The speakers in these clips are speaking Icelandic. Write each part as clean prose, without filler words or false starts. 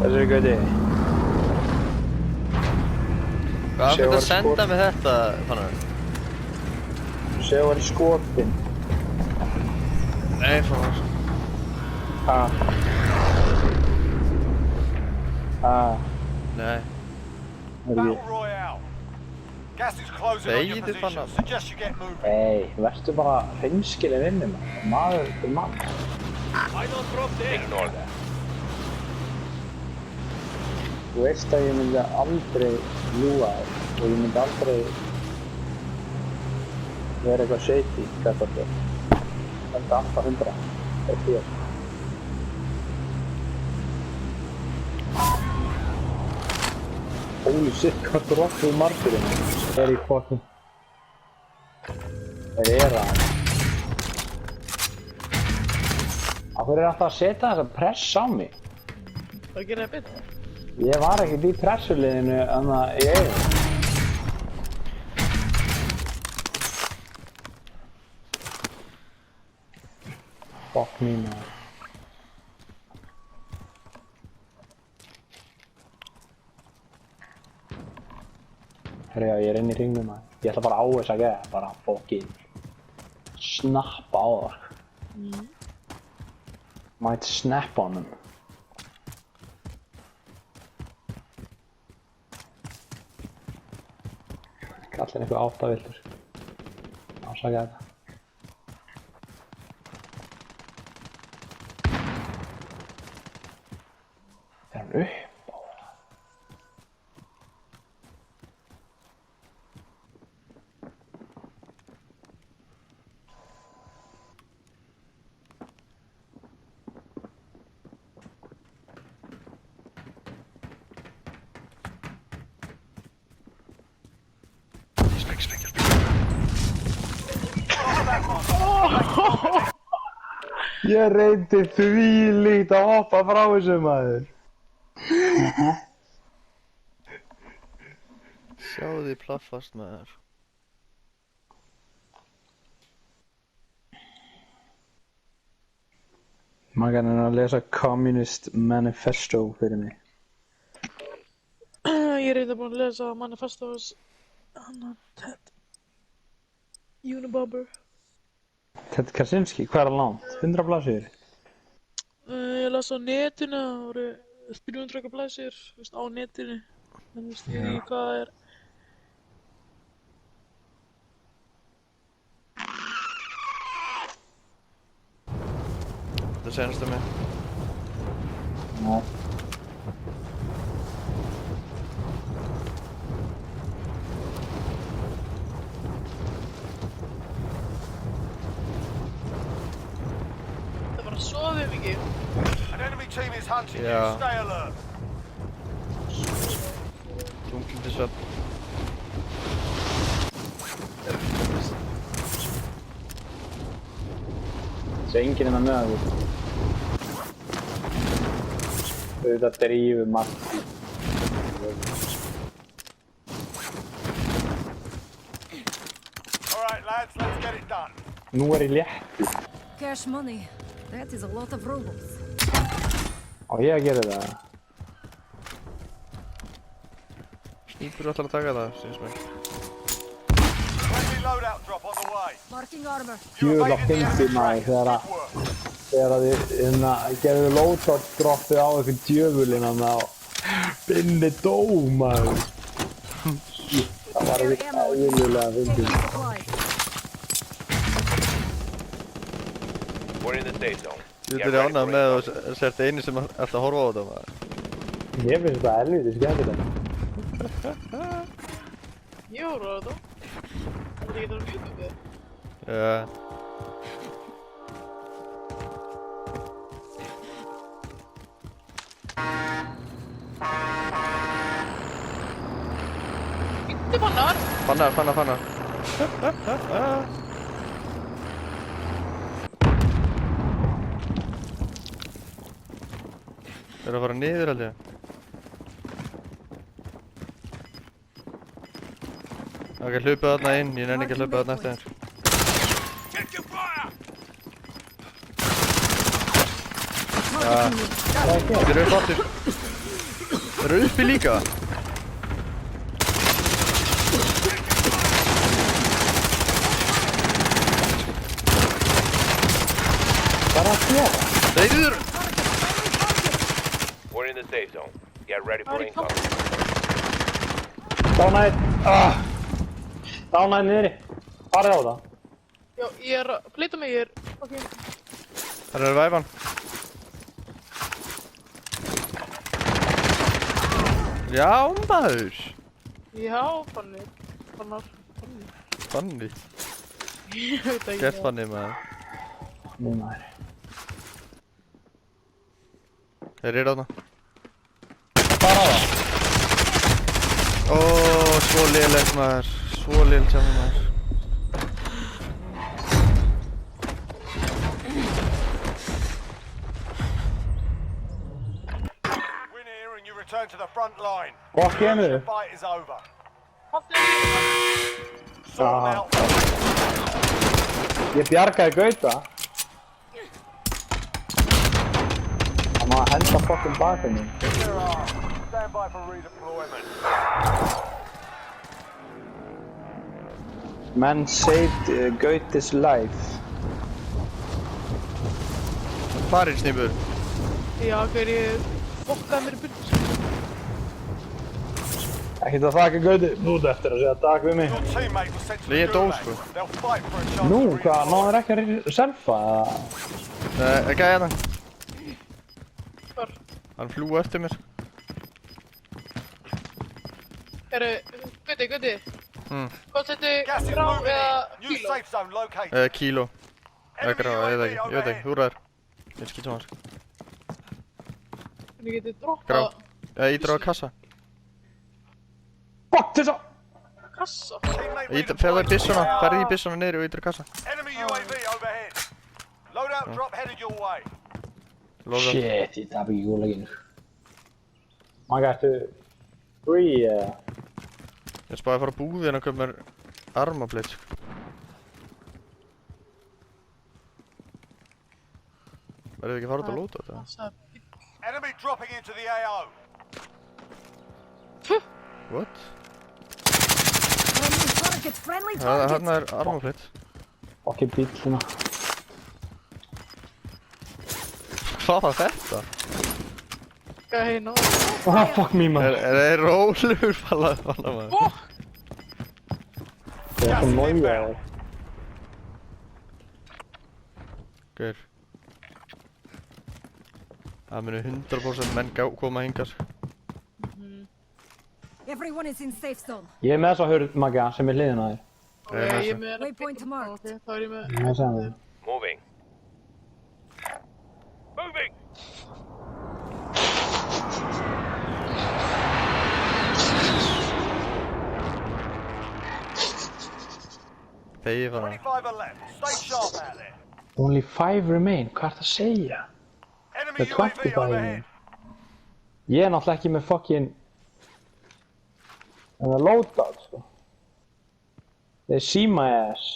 Þessari gauti. Hvað er þetta að senda með þetta, Fannar? Séu að vera í skotin. Nei, Fannar. Nei. Battle Royale. Gas is closing on your position. Suggest you get moving. Nei, verður bara hreinskilin inni maður til mann. I don't drop dead. Ignore that. Þú veist að ég myndi aldrei ljúga þér og ég myndi aldrei vera eitthvað shady þetta þér. Þetta er alltaf 100. Þetta er þér. Holy shit, hvað droppuð margirinn er í fokkin. Þeir eru að hann. Af hverju er alltaf að setja þessa press á mig? Hvað gerir það betur? Ég var ekkert í pressuliðinu þannig að ég eigin. Fuck me maður. Herra já, ég er inn í hringnum maður. Ég ætla bara á þess að geða, bara fokkin snappa á það. Might snap on him. Kallinn eitthvað áttavildur. Ásaka þetta. Er hann upp á það? Ég reyndi þvílíkt að hoppa frá þessu maður. Sjáðu því plaffast maður. Maður kannan að lesa Communist Manifesto fyrir mig. Ég er reynda búinn að lesa Manifestos Ted Unabomber. Ted Kaczynski, hvað er það langt? 100 blaðsíður? Ég las á netinu, það voru 300 blaðsíður, á netinu. En ég veit ekki hvað það er. Það senastu mig. Já. Sofið mikið. An enemy team is hunting you. Yeah. Stay alert. Dunklindi svefn. Það er enginn með það. Auðvitað drífur margt. Alright lads, let's get it done. Nú er ég léttur. Cash money. That is a lot of rubles. Á ég að gera það? Snýpur ætlar að taka það, syns mér. Friendly loadout drop on the way. Marking armor. Djöfull á fyndi maður þegar þið gerðu loadout droppið á einhvern djöfullinn hann á Binni dó maður. Það var ekki eðlilega fyndið. We're in the safe zone. Þú ert ánægð með að sért eini sem ert að horfa á þetta maður. Ég finnst þetta helviti skemmtilegt. Ég horfa á þetta. Það er ekki það á YouTube. Já. Inte Fannar. Fannar. Það er að fara niður aldrei. Ok, hlupið þarna inn, ég nenni ekki að hlupið þarna eftir þér. Já, þetta er upp aftur. Það eru uppi líka. Hvað er að gera? Reyður! We're in the safe zone. Get ready for incoming. Dánæði. Dánæði niðri. Farið á það. Já, ég er að flytja mig, ég er... Ok. Það eru væfan. Já, maður! Já, Fanny. Fannar. Fanny. Ég veit ekki. Gert Fanny, maður. Nú maður. Þeir eru þarna. Fara á það. Ó, svo lélegt, maður. Svo lélegt saman, maður. Win here and you return to the front line. Hvað kemur The þið? fight is over. Fanny. Sort them out. Ég bjargaði Gauta. Það má henda fucking bakunni. There are. Stand by for redeployment. Man saved Gauta's life. Farinn snýpur. Já, hver ég fokkaði mér í byrjun. Ekkert að þakka Gauti. Nú eftir að segja takk við mig. Your teammate was sent to the Ég er dó, gulag. sko. They'll fight for a chance Nú, to hvað? redeploy. Náður ekki að selfa? Ekki að hérna. Hvar? Hann flúi eftir mér. Guði. Hvað Gas þetta is grá moving eða in. New kíló? safe zone located. Kíló. Eða grá, ég veit ekki. Ég veit ekki. Húrraður. Ég skýt saman. Hvernig getið droppað Grá. Ítir á kassa. Fuck þessa! kassa? Teammate Ferðu í byssuna. redeployed. Ferðu í byssuna niður og ítir á kassa. Enemy UAV overhead. Loadout drop headed your way. Loga. Shit, ég tap ekki júleginu. Maga, ertu free eða? Ég spáði að fara á búðina og köpa mér armablade, sko. Verðið ekki að fara út að lóta þetta? Enemy dropping into the AO. What? Friendly target, friendly Þarna target. er armablade. Fucking bíllina. Hvað var þetta? Hvað hei náðu? Ah, fuck me man. Er rólegur falla maður? Það er svo nója þér. Gaur. Það munu 100% menn koma hingar. Everyone is in safe zone. Ég er með þessa hurð, Magga, sem er hliðin á þér. Ég er með hérna. Waypoint marked. Ok, þá er ég með... Ég er með þessa hurð. Moving. Moving! Þegi fara. 25 are left. Stay sharp out there. Only 5 remain, hvað er það að segja? Enemy Það er UAV 25 overhead. Ég er náttúrulega ekki með fucking... Það er loadout, sko. They see my ass.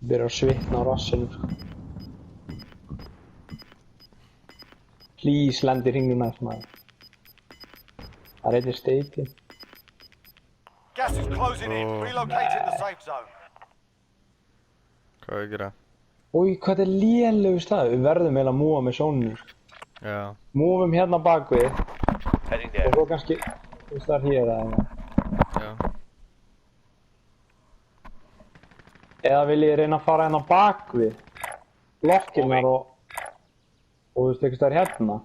Byrjar að svitna á rassinu, sko. Please lendi hringnum næst, maður. Það er eitthvað steiti. Gas is closing in. Relocating the safe zone. Hvað er að gera? Új, hvað er lélegu stað? Við verðum eiginlega að múa með sóninu, sko. Já. Múfum hérna bakvið Heading og there. svo kannski... Þú veist það er hér eða eitthvað. Já. Eða vil ég reyna að fara hérna bakvið blokkirnar og þú veist ekki stær hérna.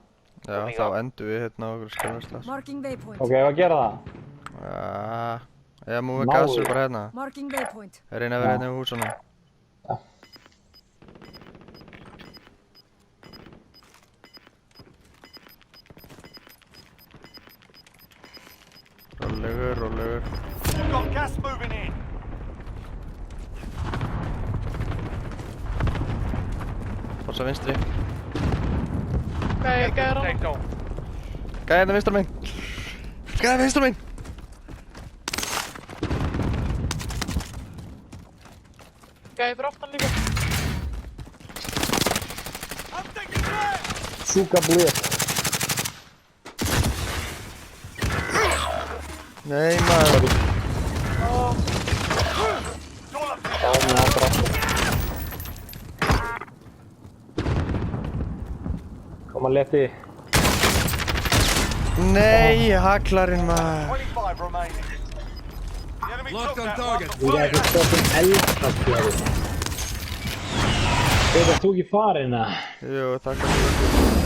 Já, þá endum við hérna á okkur skjálfærslas. Marking waypoint. Ok, ef að gera það. Já. Eða múið Náðu. gasur bara hérna. Marking waypoint. Það reyna að vera hérna í húsunum. Rólegur, rólegur. You've got gas moving in. Fossa vinstri. Hvað er hann? Safe zone. Gæði hérna vinstra minn. Gæði vinstra minn. gæði fyrir aftan líka. Súka blíð. Nei maður. Já, með andra. Koma leti. Nei, haklarinn maður. 25 remaining. The enemy took that one. Þú er ekki stöðum eldkastlega. Þú ekki farin að? Jú, takk fyrir.